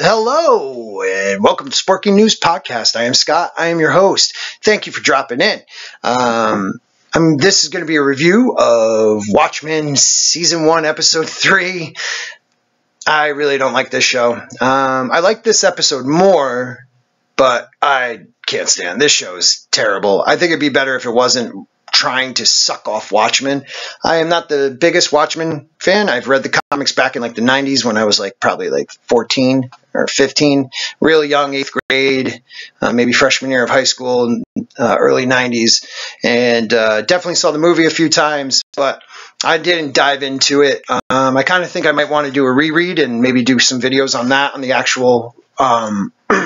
Hello, and welcome to Sporking News Podcast. I am Scott. I am your host. Thank you for dropping in. This is going to be a review of Watchmen Season 1, Episode 3. I really don't like this show. I like this episode more, but I can't stand. This show is terrible. I think it'd be better if it wasn't trying to suck off Watchmen. I am not the biggest Watchmen fan. I've read the comics back in like the 90s when I was probably 14 or 15, real young, 8th grade, maybe freshman year of high school, early 90s, and definitely saw the movie a few times, but I didn't dive into it. I kind of think I might want to do a reread and maybe do some videos on that, on the actual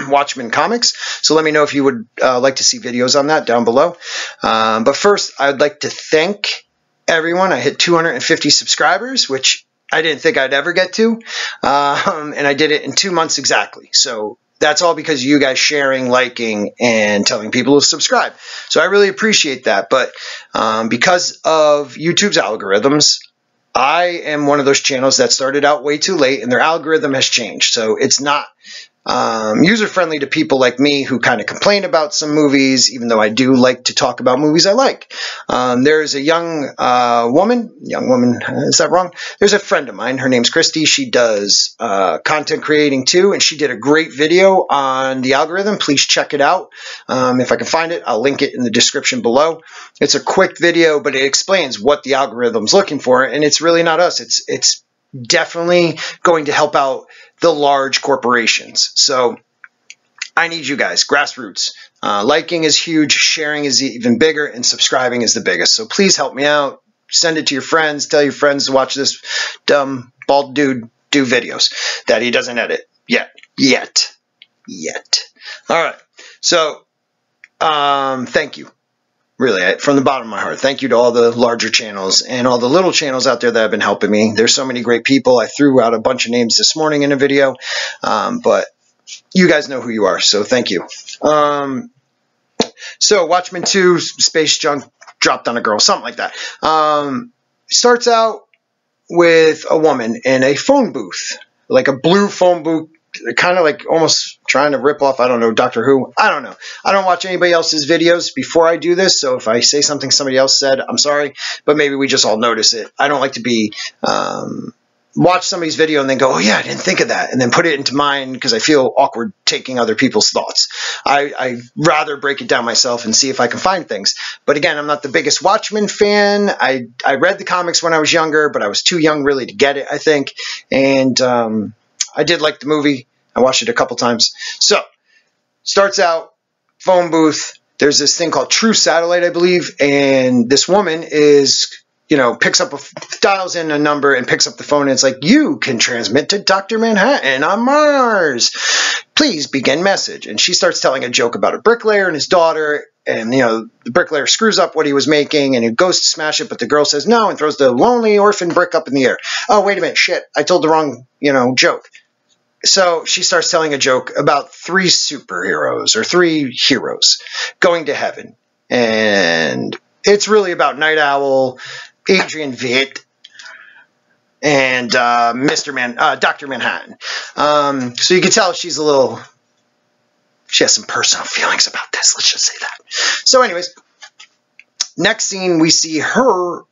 Watchmen comics. So let me know if you would like to see videos on that down below. But first, I'd like to thank everyone. I hit 250 subscribers, which I didn't think I'd ever get to. And I did it in 2 months exactly. So that's all because of you guys sharing, liking, and telling people to subscribe. So I really appreciate that. But because of YouTube's algorithms, I am one of those channels that started out way too late, and their algorithm has changed. So it's not user-friendly to people like me who kind of complain about some movies, even though I do like to talk about movies I like. There's a young woman, is that wrong? There's a friend of mine, her name's Christie. She does content creating too, and she did a great video on the algorithm. Please check it out. If I can find it, I'll link it in the description below. It's a quick video, but it explains what the algorithm's looking for, and it's really not us. It's definitely going to help out the large corporations. So I need you guys, grassroots. Liking is huge, sharing is even bigger, and subscribing is the biggest. So please help me out. Send it to your friends. Tell your friends to watch this dumb, bald dude do videos that he doesn't edit yet. All right. So thank you. Really, from the bottom of my heart, thank you to all the larger channels and all the little channels out there that have been helping me. There's so many great people. I threw out a bunch of names this morning in a video, but you guys know who you are, so thank you. So Watchmen 2, space junk dropped on a girl, something like that. Starts out with a woman in a phone booth, like a blue phone booth, kind of like almost trying to rip off, I don't know, Doctor Who. I don't know. I don't watch anybody else's videos before I do this, so if I say something somebody else said, I'm sorry, but maybe we just all notice it. I don't like to be watch somebody's video and then go, oh yeah, I didn't think of that, and then put it into mine because I feel awkward taking other people's thoughts. I rather break it down myself and see if I can find things. But again, I'm not the biggest Watchmen fan. I read the comics when I was younger, but I was too young really to get it, I think, and I did like the movie. I watched it a couple times. So, starts out, phone booth. There's this thing called True Satellite, I believe, and this woman is, dials in a number and picks up the phone, and it's like, you can transmit to Dr. Manhattan on Mars. Please begin message. And she starts telling a joke about a bricklayer and his daughter, and, the bricklayer screws up what he was making, and he goes to smash it, but the girl says no and throws the lonely orphan brick up in the air. Oh, wait a minute, shit, I told the wrong, joke. So she starts telling a joke about 3 superheroes or 3 heroes going to heaven. And it's really about Night Owl, Adrian Veidt, and Dr. Manhattan. So you can tell she has some personal feelings about this. Let's just say that. So anyways, next scene we see her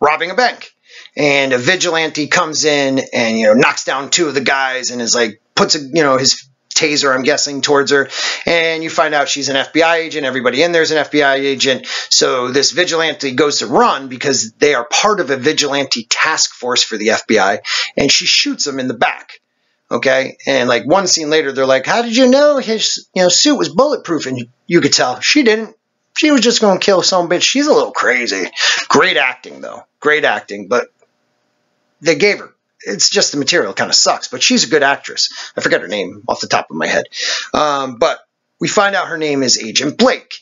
robbing a bank. And a vigilante comes in and, knocks down 2 of the guys and is like, puts his taser, I'm guessing, towards her. And you find out she's an FBI agent. Everybody in there is an FBI agent. So this vigilante goes to run because they are part of a vigilante task force for the FBI. And she shoots him in the back. Okay. And one scene later, they're like, how did you know his, suit was bulletproof? And you could tell she didn't. She was just going to kill some bitch. She's a little crazy. Great acting, though. Great acting. But they gave her. It's just the material kind of sucks, but she's a good actress. I forget her name off the top of my head. But we find out her name is Agent Blake.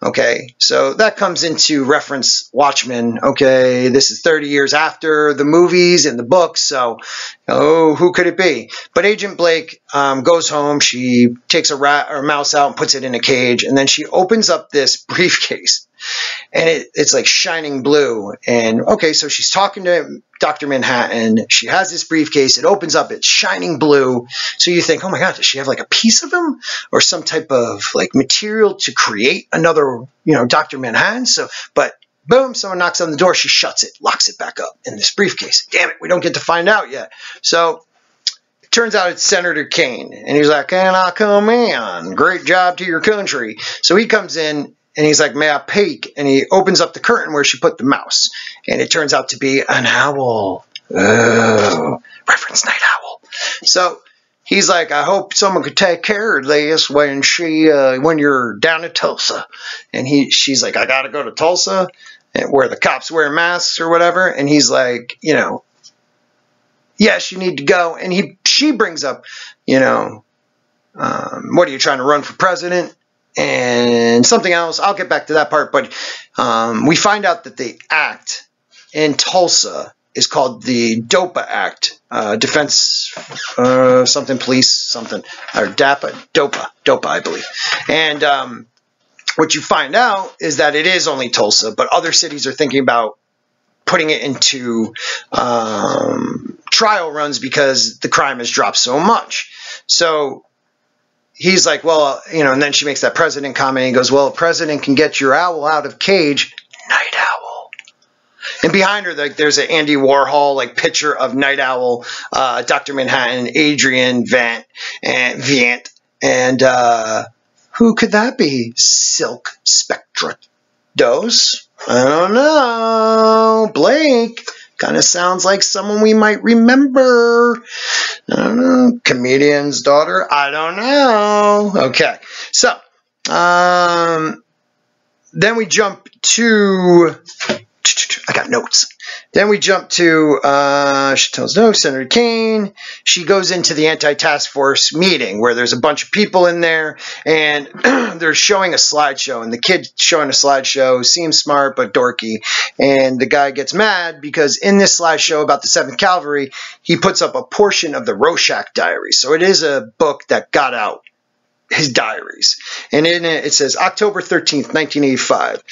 Okay, so that comes into reference Watchmen. Okay, this is 30 years after the movies and the books, so who could it be? But Agent Blake goes home. She takes a rat or a mouse out and puts it in a cage, and then she opens up this briefcase. and it's like shining blue. And okay, so she's talking to Dr. Manhattan. She has this briefcase. It opens up. It's shining blue. So you think, oh my God, does she have like a piece of him or some type of like material to create another, Dr. Manhattan? So, but boom, someone knocks on the door. She shuts it, locks it back up in this briefcase. Damn it, we don't get to find out yet. So it turns out it's Senator Kane. And he's like, can I come in? Great job to your country. So he comes in and he's like, may I peek? And he opens up the curtain where she put the mouse. And it turns out to be an owl. Oh, reference night owl. So he's like, I hope someone could take care of this when you're down at Tulsa. And she's like, I got to go to Tulsa, where the cops wear masks or whatever. And he's like, yes, you need to go. And she brings up, what are you trying to run for president? And something else. I'll get back to that part. But we find out that the act in Tulsa is called the DOPA Act, Defense something Police something, or DOPA, I believe. And what you find out is that it is only Tulsa, but other cities are thinking about putting it into trial runs because the crime has dropped so much. So he's like, well, and then she makes that president comment. And he goes, well, a president can get your owl out of cage. Night owl. And behind her, there's an Andy Warhol picture of Night Owl, Dr. Manhattan, Adrian Vant, and who could that be? Silk Spectra Dose? I don't know. Blake. Kind of sounds like someone we might remember. I don't know. Comedian's daughter? I don't know. Okay. So, then we jump to... I got notes. Then we jump to, she tells no, Senator Kane. She goes into the anti-task force meeting where there's a bunch of people in there and they're showing a slideshow, and the kid showing a slideshow seems smart but dorky, and the guy gets mad because in this slideshow about the 7th Calvary, he puts up a portion of the Rorschach diaries. So it is a book that got out, his diaries. And in it, it says October 13th, 1985.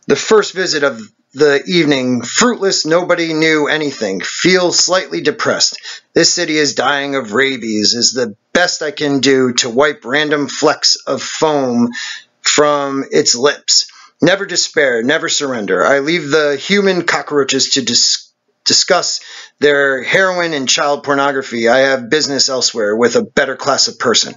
The first visit of the evening, fruitless, nobody knew anything, feel slightly depressed. This city is dying of rabies, is the best I can do to wipe random flecks of foam from its lips. Never despair, never surrender. I leave the human cockroaches to discuss their heroin and child pornography. I have business elsewhere with a better class of person.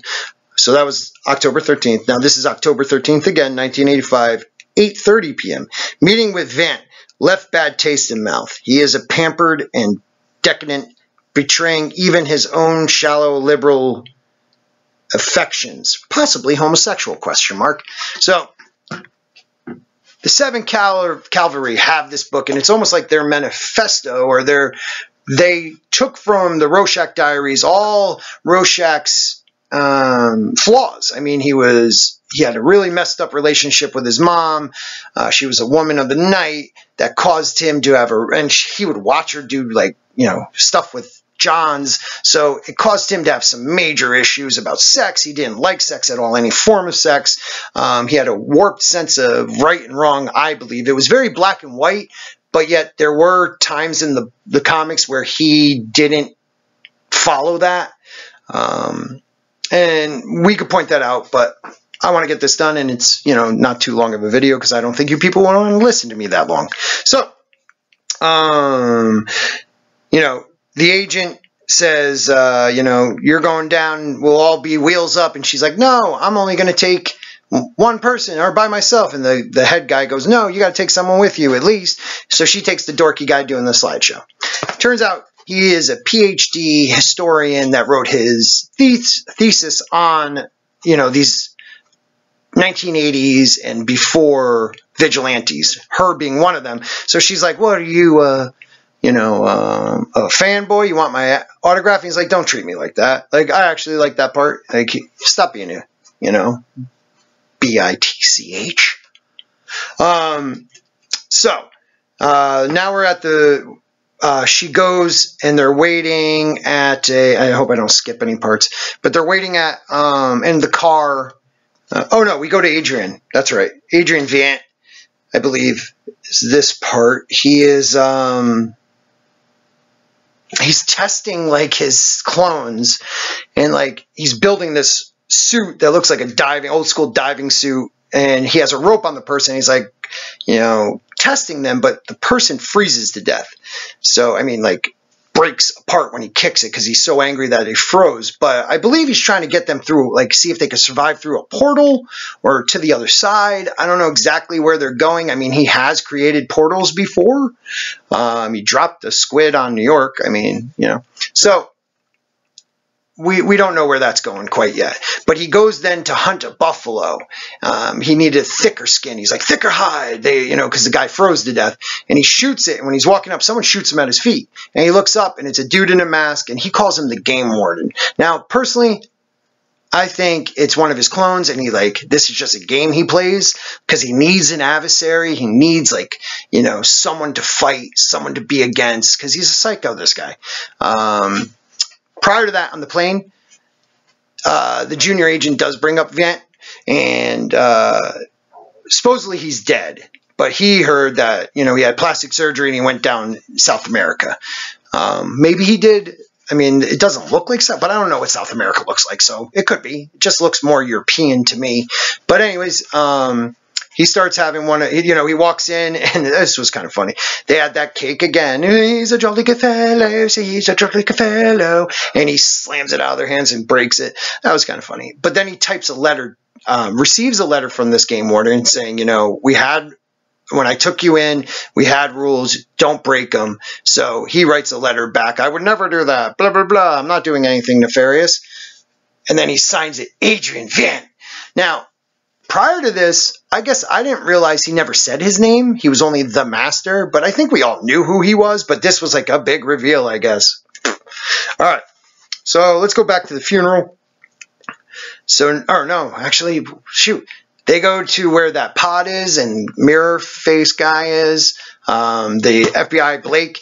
So that was October 13th. Now this is October 13th again, 1985. 8:30 p.m. Meeting with Vant. Left bad taste in mouth. He is a pampered and decadent, betraying even his own shallow liberal affections. Possibly homosexual, ? So, the 7 Calvary have this book, and it's almost like their manifesto, or they took from the Rorschach diaries all Rorschach's flaws. I mean, he had a really messed up relationship with his mom. She was a woman of the night that caused him to have and he would watch her do stuff with Johns. So it caused him to have some major issues about sex. He didn't like sex at all, any form of sex. He had a warped sense of right and wrong, I believe. It was very black and white, but yet there were times in the comics where he didn't follow that. And we could point that out, but I want to get this done, and it's, not too long of a video because I don't think you people want to listen to me that long. So, the agent says, you're going down, we'll all be wheels up. And she's like, no, I'm only going to take one person or by myself. And the head guy goes, no, you got to take someone with you at least. So she takes the dorky guy doing the slideshow. Turns out he is a PhD historian that wrote his thesis on, these 1980s and before vigilantes, her being one of them. So she's like, what are you, a fanboy? You want my autograph? And he's like, don't treat me like that. I actually like that part. Stop being a, bitch. So, now we're at she goes and they're waiting at I hope I don't skip any parts, but they're waiting at, in the car. Oh no, we go to Adrian. That's right. Adrian Vant. I believe is this part. He is he's testing like his clones, and like he's building this suit that looks like a old school diving suit, and he has a rope on the person. He's like, you know, testing them, but the person freezes to death. So I mean, like, breaks apart when he kicks it because he's so angry that he froze. But I believe he's trying to get them through, like, see if they can survive through a portal or to the other side. I don't know exactly where they're going. I mean, he has created portals before. He dropped the squid on New York. I mean, you know, so we don't know where that's going quite yet. But he goes then to hunt a buffalo. He needed a thicker skin. He's like, thicker hide, you know, because the guy froze to death. And he shoots it. And when he's walking up, someone shoots him at his feet. And he looks up, and it's a dude in a mask. And he calls him the game warden. Now, personally, I think it's one of his clones. And this is just a game he plays because he needs an adversary. He needs, like, you know, someone to fight, someone to be against, because he's a psycho, this guy. Prior to that, on the plane, the junior agent does bring up Vent, and supposedly he's dead. But he heard that, you know, he had plastic surgery and he went down South America. Maybe he did. I mean, it doesn't look like South, but I don't know what South America looks like, so it could be. It just looks more European to me. But anyways, he starts having one, you know, he walks in, and this was kind of funny. They had that cake again. He's a jolly good fellow, he's a jolly good fellow. And he slams it out of their hands and breaks it. That was kind of funny. But then he types a letter, receives a letter from this game warden saying, you know, when I took you in, we had rules, don't break them. So he writes a letter back. I would never do that, blah, blah, blah. I'm not doing anything nefarious. And then he signs it, Adrian Vent. Now, prior to this, I guess I didn't realize he never said his name. He was only the master, but I think we all knew who he was, but this was like a big reveal, I guess. All right, so let's go back to the funeral. So, or no, actually, shoot. They go to where that pod is and mirror face guy is. The FBI, Blake,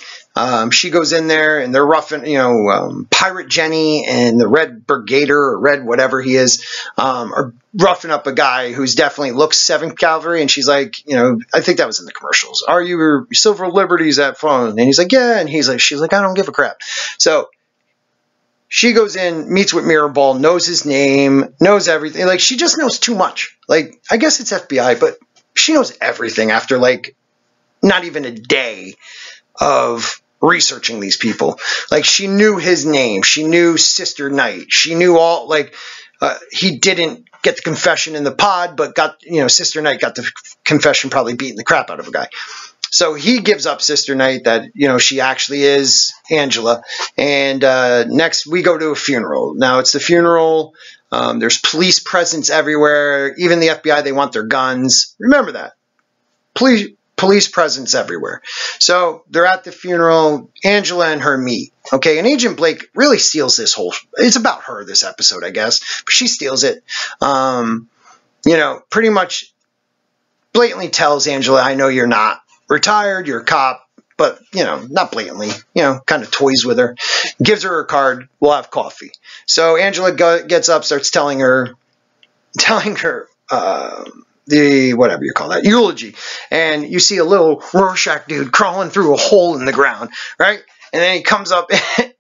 she goes in there, and they're roughing, you know, Pirate Jenny and the Red Brigader, or Red whatever he is, are roughing up a guy who's definitely looks 7th Calvary, and she's like, you know, I think that was in the commercials. Are you Silver Liberty's that phone? And he's like, yeah, and she's like, I don't give a crap. So she goes in, meets with Mirrorball, knows his name, knows everything. Like, she just knows too much. Like, I guess it's FBI, but she knows everything after, like, not even a day of researching these people. Like, she knew his name. She knew Sister Knight. She knew all, like, he didn't get the confession in the pod, but got, you know, Sister Knight got the confession probably beating the crap out of a guy. So he gives up Sister Knight that, you know, she actually is Angela. And next we go to a funeral. Now it's the funeral. There's police presence everywhere. Even the FBI, they want their guns. Remember that. Police presence everywhere. So they're at the funeral. Angela and her meet. Okay, and Agent Blake really steals this whole... It's about her, this episode, I guess. But she steals it. You know, pretty much blatantly tells Angela, I know you're not retired, you're a cop, but, you know, not blatantly, you know, kind of toys with her, gives her card, we'll have coffee. So Angela gets up, starts telling her the, whatever you call that, eulogy, and you see a little Rorschach dude crawling through a hole in the ground, right? And then he comes up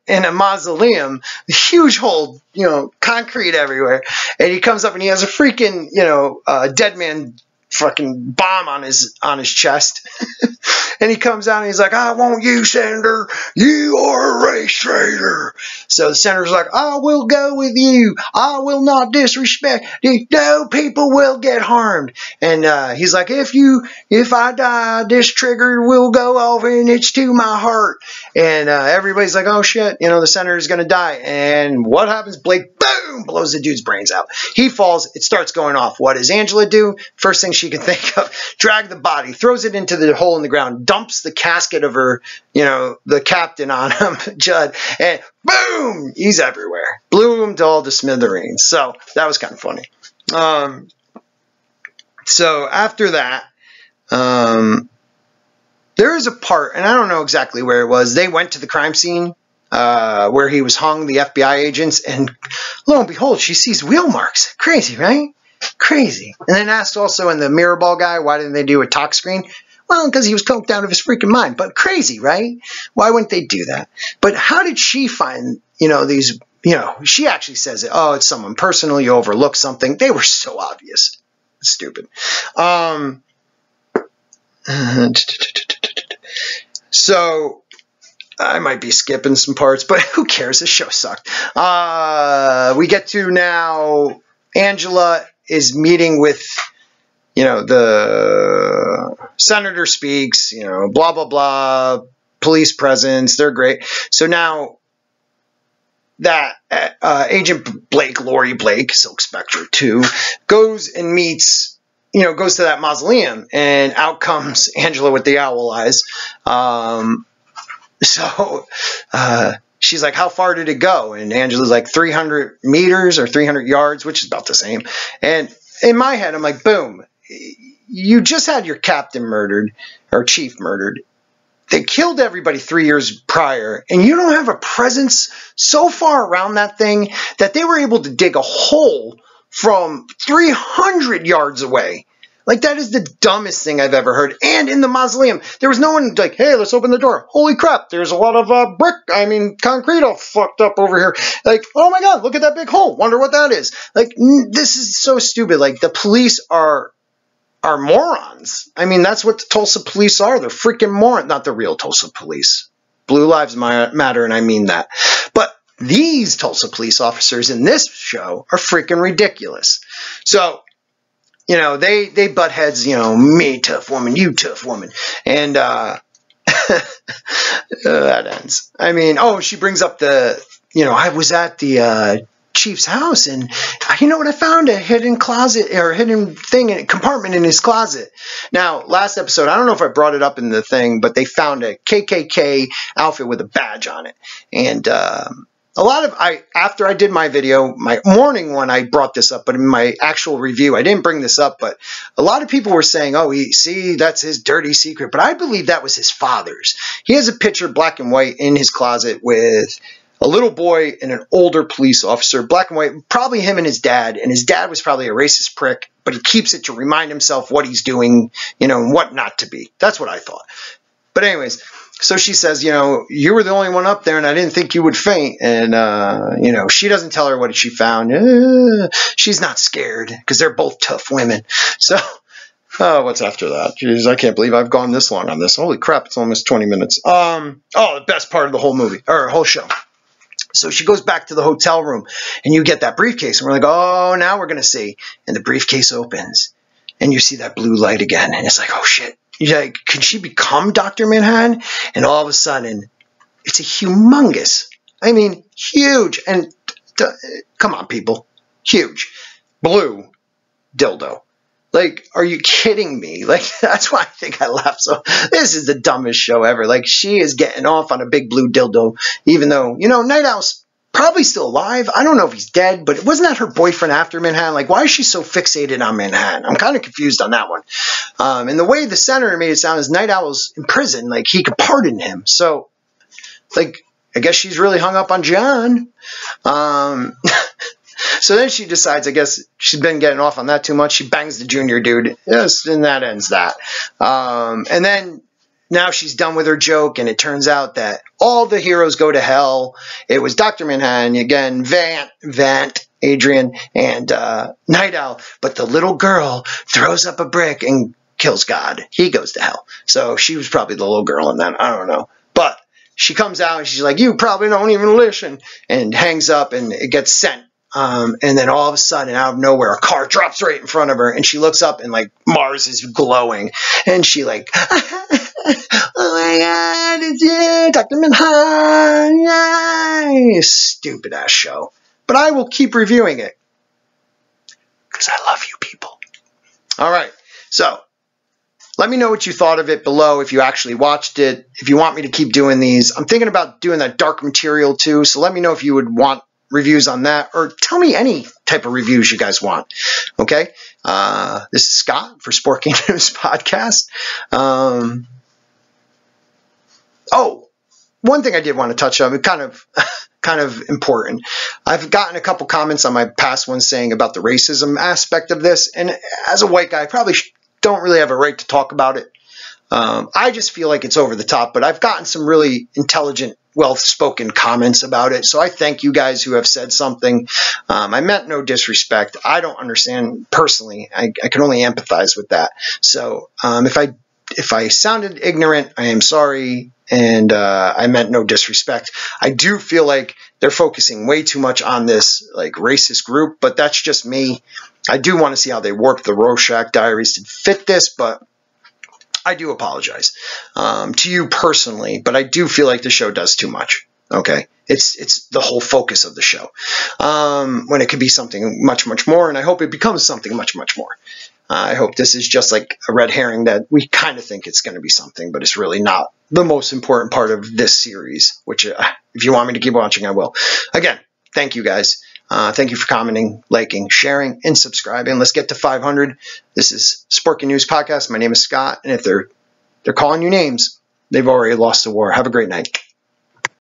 in a mausoleum, a huge hole, you know, concrete everywhere, and he comes up and he has a freaking, you know, dead man fucking bomb on his chest. And he comes out and he's like, I want you, Senator. You are a race traitor. So the senator's like, I will go with you. I will not disrespect. No people will get harmed. And he's like, if I die, this trigger will go off and it's to my heart. And everybody's like, oh shit, you know, the senator's going to die. And what happens? Blake, boom, blows the dude's brains out. He falls. It starts going off. What does Angela do? First thing she can think of, drag the body, throws it into the hole in the ground, dumps the casket of her, you know, the captain on him, Judd, and boom, he's everywhere. Blew him to all the smithereens. So that was kind of funny. So after that, there is a part, and I don't know exactly where it was. They went to the crime scene where he was hung, the FBI agents, and lo and behold, she sees wheel marks. Crazy, right? Crazy. And then asked also in the mirror ball guy, why didn't they do a talk screen? Well, because he was coked out of his freaking mind. But crazy, right? Why wouldn't they do that? But how did she find, these, she actually says it. Oh, it's someone personal. You overlooked something. They were so obvious. Stupid. So I might be skipping some parts, but who cares? This show sucked. We get to now, Angela is meeting with, the senator speaks, blah, blah, blah, police presence. They're great. So now that Agent Blake, Lori Blake, Silk Spectre 2, goes and meets, goes to that mausoleum, and out comes Angela with the owl eyes. So she's like, how far did it go? And Angela's like 300 meters or 300 yards, which is about the same. And in my head, I'm like, boom, you just had your captain murdered, or chief murdered. They killed everybody 3 years prior, and you don't have a presence so far around that thing that they were able to dig a hole from 300 yards away. Like, that is the dumbest thing I've ever heard. And in the mausoleum, there was no one like, hey, let's open the door. Holy crap, there's a lot of concrete all fucked up over here. Like, oh my God, look at that big hole. Wonder what that is. Like, this is so stupid. Like, the police are morons. I mean, that's what the Tulsa police are. They're freaking morons. Not the real Tulsa police. Blue lives matter, and I mean that. But these Tulsa police officers in this show are freaking ridiculous. So, they butt heads, me tough woman, you tough woman. And that ends. I mean, she brings up I was at the chief's house, and you know what I found? A hidden closet, or a hidden thing, a compartment in his closet. Now, last episode, I don't know if I brought it up in the thing, but they found a KKK outfit with a badge on it. And after I did my video, my morning one, I brought this up, but in my actual review, I didn't bring this up, but a lot of people were saying, that's his dirty secret. But I believe that was his father's. He has a picture, black and white, in his closet with a little boy and an older police officer, black and white, probably him and his dad. And his dad was probably a racist prick, but he keeps it to remind himself what he's doing, and what not to be. That's what I thought. But anyways, so she says, you were the only one up there, and I didn't think you would faint. And, she doesn't tell her what she found. She's not scared, because they're both tough women. So, what's after that? Jeez, I can't believe I've gone this long on this. Holy crap, it's almost 20 minutes. The best part of the whole movie, or whole show. So she goes back to the hotel room, and you get that briefcase. And we're like, oh, now we're going to see. And the briefcase opens, and you see that blue light again. And it's like, oh, shit. You're like, can she become Dr. Manhattan? And all of a sudden, it's a humongous, huge, and come on, people, huge, blue dildo. Like, are you kidding me? Like, that's why I think I laughed. So this is the dumbest show ever. Like, she is getting off on a big blue dildo, even though, Night Owl's probably still alive. I don't know if he's dead, but wasn't that her boyfriend after Manhattan? Like, why is she so fixated on Manhattan? I'm kind of confused on that one. And the way the senator made it sound is Night Owl's in prison. Like, he could pardon him. So, like, I guess she's really hung up on John. So then she decides, I guess she's been getting off on that too much. She bangs the junior dude. Yes, and that ends that. And then now she's done with her joke, and it turns out that all the heroes go to hell. It was Dr. Manhattan, again, Vant, Adrian, and Night Owl. But the little girl throws up a brick and kills God. He goes to hell. So she was probably the little girl in that. I don't know. But she comes out, and she's like, you probably don't even listen, and hangs up, and it gets sent. And then all of a sudden, out of nowhere, a car drops right in front of her, and she looks up, and like Mars is glowing, and she like, oh my God, it's you, Dr. Manhattan. Stupid ass show, but I will keep reviewing it because I love you people. All right, so let me know what you thought of it below. If you actually watched it, if you want me to keep doing these, I'm thinking about doing that Dark Material too. So let me know if you would want reviews on that, or tell me any type of reviews you guys want. Okay. This is Scott for Sport King News Podcast. One thing I did want to touch on, kind of kind of important. I've gotten a couple comments on my past ones saying about the racism aspect of this, and as a white guy, I probably don't really have a right to talk about it. I just feel like it's over the top, but I've gotten some really intelligent, well-spoken comments about it, so I thank you guys who have said something. I meant no disrespect. I don't understand personally. I can only empathize with that. So if I sounded ignorant, I am sorry, and I meant no disrespect. I do feel like they're focusing way too much on this like racist group, but that's just me. I do want to see how they warp the Rorschach Diaries to fit this, but I do apologize to you personally, but I do feel like the show does too much. Okay, it's the whole focus of the show when it could be something much, much more, and I hope it becomes something much, much more. I hope this is just like a red herring that we kind of think it's going to be something, but it's really not the most important part of this series, which if you want me to keep watching, I will. Again, thank you guys. Thank you for commenting, liking, sharing, and subscribing. Let's get to 500. This is Sporky News Podcast. My name is Scott, and if they're calling you names, they've already lost the war. Have a great night.